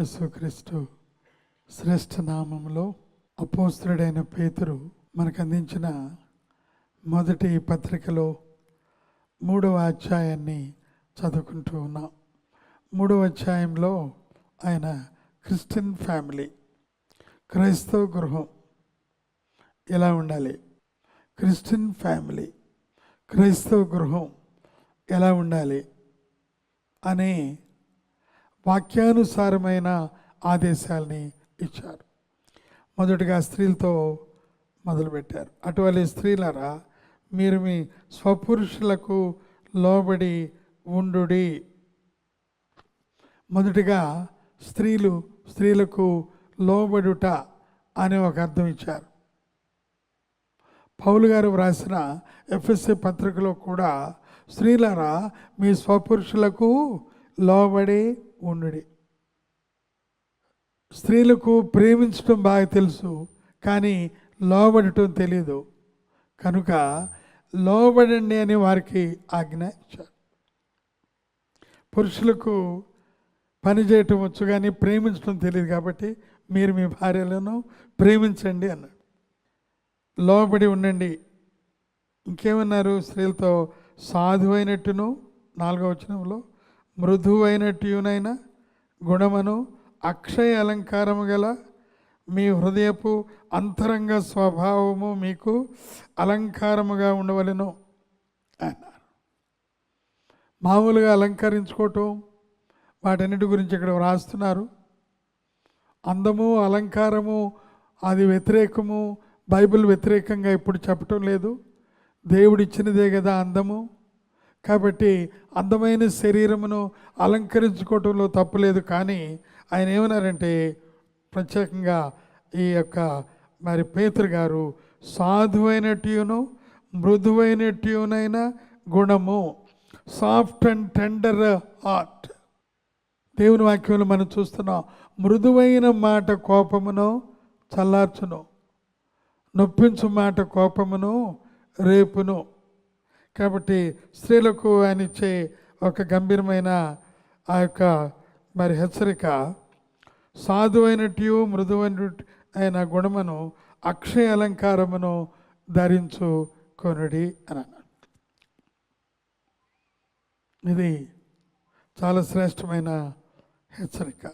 యేసుక్రీస్తు శ్రేష్ఠ నామములో అపోస్తలుడైన పేతురు మనకు అందించిన మొదటి పత్రికలో 3వ అధ్యాయాన్ని చదువుకుంటూ ఉన్నాం. 3వ అధ్యాయంలో ఆయన క్రిస్టియన్ ఫ్యామిలీ, క్రైస్తవ గృహం ఎలా ఉండాలి, క్రిస్టియన్ ఫ్యామిలీ క్రైస్తవ గృహం ఎలా ఉండాలి అనే వాక్యానుసారమైన ఆదేశాలని ఇచ్చారు. మొదటిగా స్త్రీలతో మొదలుపెట్టారు. అటువంటి స్త్రీలారా, మీరు మీ స్వపురుషులకు లోబడి ఉండుడి. మొదటిగా స్త్రీలకు లోబడుట అనే ఒక అర్థం ఇచ్చారు. పౌలు గారు వ్రాసిన ఎఫెసీ పత్రికలో కూడా స్త్రీలారా మీ స్వపురుషులకు లోబడి ఉండుడి. స్త్రీలకు ప్రేమించడం బాగా తెలుసు, కానీ లోబడటం తెలీదు. కనుక లోబడండి అని వారికి ఆజ్ఞ ఇచ్చారు. పురుషులకు పని చేయటం వచ్చు కానీ ప్రేమించడం తెలియదు, కాబట్టి మీరు మీ భార్యలను ప్రేమించండి అన్నాడు. లోబడి ఉండండి. ఇంకేమన్నారు? స్త్రీలతో సాధువైనట్టును 4వ వచనంలో మృదువైనట్టునైనా గుణమును అక్షయ అలంకారము గల మీ హృదయపు అంతరంగ స్వభావము మీకు అలంకారముగా ఉండవలెను అన్నారు. మామూలుగా అలంకరించుకోవటం, వాటన్నిటి గురించి ఇక్కడ వ్రాస్తున్నారు. అందము, అలంకారము అది వ్యతిరేకము, బైబిల్ వ్యతిరేకంగా ఇప్పుడు చెప్పటం లేదు. దేవుడిచ్చినదే కదా అందము. కాబట్టి అందమైన శరీరమును అలంకరించుకోవటంలో తప్పులేదు. కానీ ఆయన ఏమన్నారంటే, ప్రత్యేకంగా ఈ యొక్క పేతురు గారు సాధువైనట్టును మృదువైనట్టునైన గుణము, సాఫ్ట్ అండ్ టెండర్ హార్ట్. దేవుని వాక్యంలో మనం చూస్తున్నాం, మృదువైన మాట కోపమును చల్లార్చును, నొప్పించు మాట కోపమును రేపును. కాబట్టి స్త్రీలకు ఆయన ఇచ్చే ఒక గంభీరమైన ఆ యొక్క హెచ్చరిక, సాధువైనట్టు మృదువైన గుణమును అక్షయ అలంకారమును ధరించుకొనుడి అని అన్నాడు. ఇది చాలా శ్రేష్టమైన హెచ్చరిక.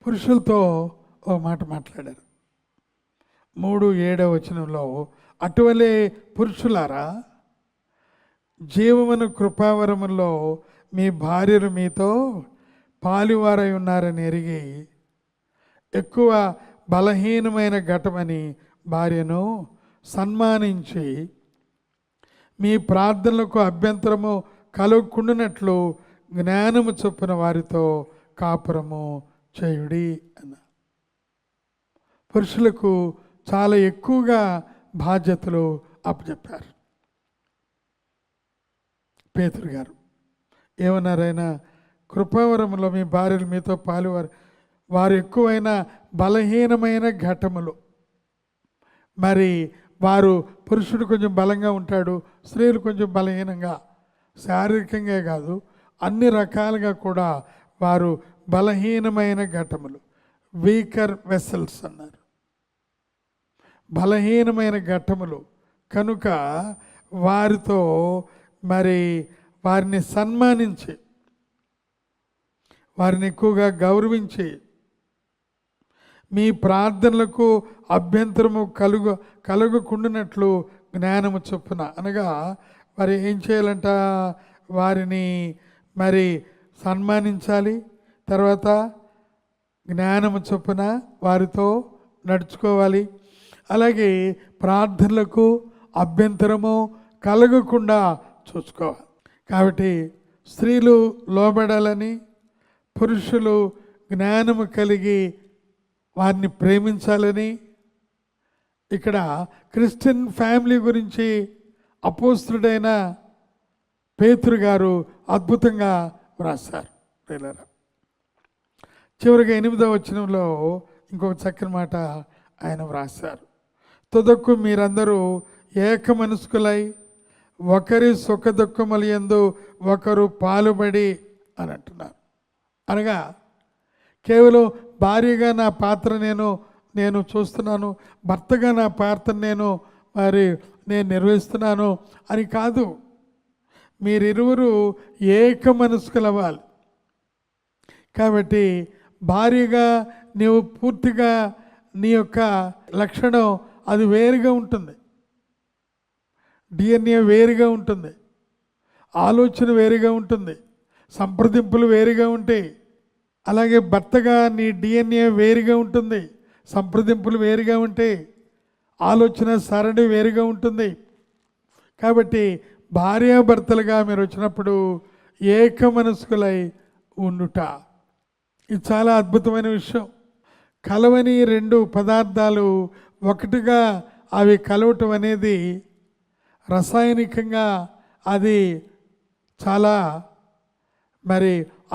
పురుషులతో ఓ మాట మాట్లాడారు. 3:7 వచనంలో, అటువలే పురుషులారా జీవమును కృపావరములో మీ భార్యలు మీతో పాలువారై ఉన్నారని ఎరిగి ఎక్కువ బలహీనమైన ఘటమని భార్యను సన్మానించి మీ ప్రార్థనలకు అభ్యంతరము కలుగుకుండునట్లు జ్ఞానము చొప్పున వారితో కాపురము చేయుడి అన్న. పురుషులకు చాలా ఎక్కువగా బాధ్యతలు అప్పచెప్పారు. పేతురు గారు ఏమన్నారైనా, కృపావరంలో మీ భార్యలు మీతో వారు ఎక్కువైన బలహీనమైన ఘటములు. మరి వారు, పురుషుడు కొంచెం బలంగా ఉంటాడు, స్త్రీలు కొంచెం బలహీనంగా, శారీరకంగా కాదు అన్ని రకాలుగా కూడా వారు బలహీనమైన ఘటములు, వీకర్ వెసల్స్ అన్నారు. బలహీనమైన ఘట్టములు కనుక వారితో వారిని సన్మానించి, వారిని ఎక్కువగా గౌరవించి, మీ ప్రార్థనలకు అభ్యంతరము కలుగకుండానట్లు జ్ఞానము చొప్పున, అనగా వారు ఏం చేయాలంట, వారిని సన్మానించాలి. తర్వాత జ్ఞానము చొప్పున వారితో నడుచుకోవాలి. అలాగే ప్రార్థనలకు అభ్యంతరము కలగకుండా చూసుకోవాలి. కాబట్టి స్త్రీలు లోబడాలని, పురుషులు జ్ఞానము కలిగి వారిని ప్రేమించాలని ఇక్కడ క్రిస్టియన్ ఫ్యామిలీ గురించి అపోస్తలుడైన పేతురు గారు అద్భుతంగా వ్రాసారు. చివరిగా 8వ వచనంలో ఇంకొక చక్కని మాట ఆయన వ్రాసారు. తుదకు మీరందరూ ఏక మనస్కులై ఒకరి సుఖ దుఃఖముల యందు ఒకరు పాలుబడి అని అంటున్నారు. అనగా కేవలం భార్యగా నా పాత్ర నేను చూస్తున్నాను, భర్తగా నా పాత్ర నేను నిర్వహిస్తున్నాను అని కాదు. మీరిరువురు ఏక మనస్కులవ్వాలి. కాబట్టి భార్యగా నీవు పూర్తిగా నీ యొక్క లక్షణం అది వేరుగా ఉంటుంది, DNA వేరుగా ఉంటుంది, ఆలోచన వేరుగా ఉంటుంది, సంప్రదింపులు వేరుగా ఉంటాయి. అలాగే భర్తగా నీ DNA వేరుగా ఉంటుంది, సంప్రదింపులు వేరుగా ఉంటాయి, ఆలోచన సరళి వేరుగా ఉంటుంది. కాబట్టి భార్యాభర్తలుగా మీరు వచ్చినప్పుడు ఏక మనస్కులై ఉండుట, ఇది చాలా అద్భుతమైన విషయం. కలవని రెండు పదార్థాలు ఒకటిగా అవి కలవటం అనేది రసాయనికంగా అది చాలా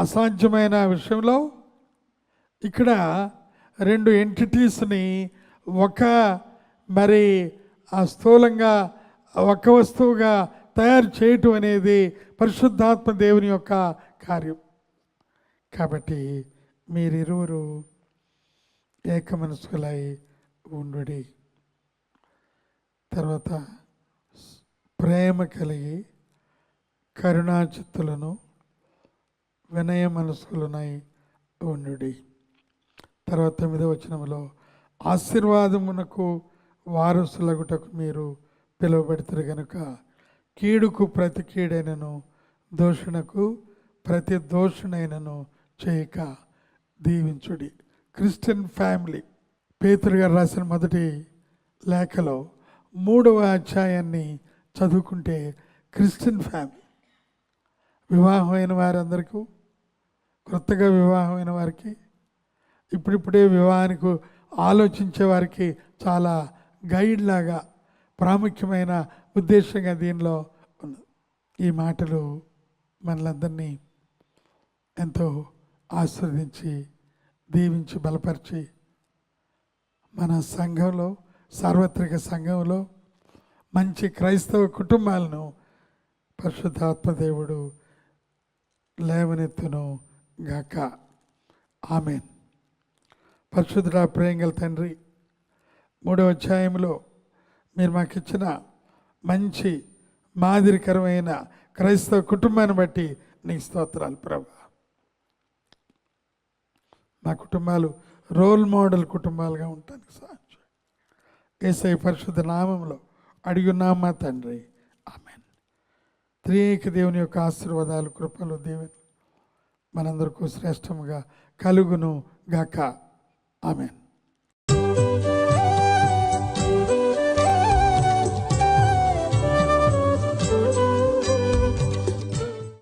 అసాధ్యమైన విషయంలో ఇక్కడ రెండు ఎంటిటీస్ని స్థూలంగా ఒక వస్తువుగా తయారు చేయటం అనేది పరిశుద్ధాత్మ దేవుని యొక్క కార్యం. కాబట్టి మీరిరువురు ఏక మనస్కులై ఉండుడి. తర్వాత ప్రేమ కలిగి కరుణాచిత్తులను వినయ మనస్కులనై ఉండుడి. తర్వాత 9వ వచనంలో ఆశీర్వాదమునకు వారసులగుటకు మీరు పిలువబెడతారు గనుక కీడుకు ప్రతి కీడైనను దోషణకు ప్రతి దోషణైనను చేయక దీవించుడి. క్రిస్టియన్ ఫ్యామిలీ పేతురు గారు రాసిన మొదటి లేఖలో 3వ అధ్యాయాన్ని చదువుకుంటే క్రిస్టియన్ ఫ్యామిలీ వివాహమైన వారందరికీ, కొత్తగా వివాహమైన వారికి, ఇప్పుడిప్పుడే వివాహానికి ఆలోచించే వారికి చాలా గైడ్ లాగా ప్రాముఖ్యమైన ఉద్దేశంగా దీనిలో ఉన్నది. ఈ మాటలు మనలందరినీ ఎంతో ఆస్వాదించి దీవించి బలపరిచి మన సంఘంలో, సార్వత్రిక సంఘంలో మంచి క్రైస్తవ కుటుంబాలను పరిశుద్ధాత్మదేవుడు లేవనెత్తును గాక. ఆమేన్. పరిశుద్ధుడా, ప్రేమగల తండ్రి, 3వ అధ్యాయంలో మీరు మాకు ఇచ్చిన మంచి మాదిరికరమైన క్రైస్తవ కుటుంబాన్ని బట్టి నీకు స్తోత్రాలు ప్రభా. మా కుటుంబాలు రోల్ మోడల్ కుటుంబాలుగా ఉండటానికి సాధ్యం యేసయ్య పరిశుద్ధ నామంలో అడిగున్నాం మా తండ్రి, ఆమేన్. త్రియేక దేవుని యొక్క ఆశీర్వాదాలు, కృపలు, దేవుని మనందరికీ శ్రేష్టముగా కలుగును గాక. ఆమేన్.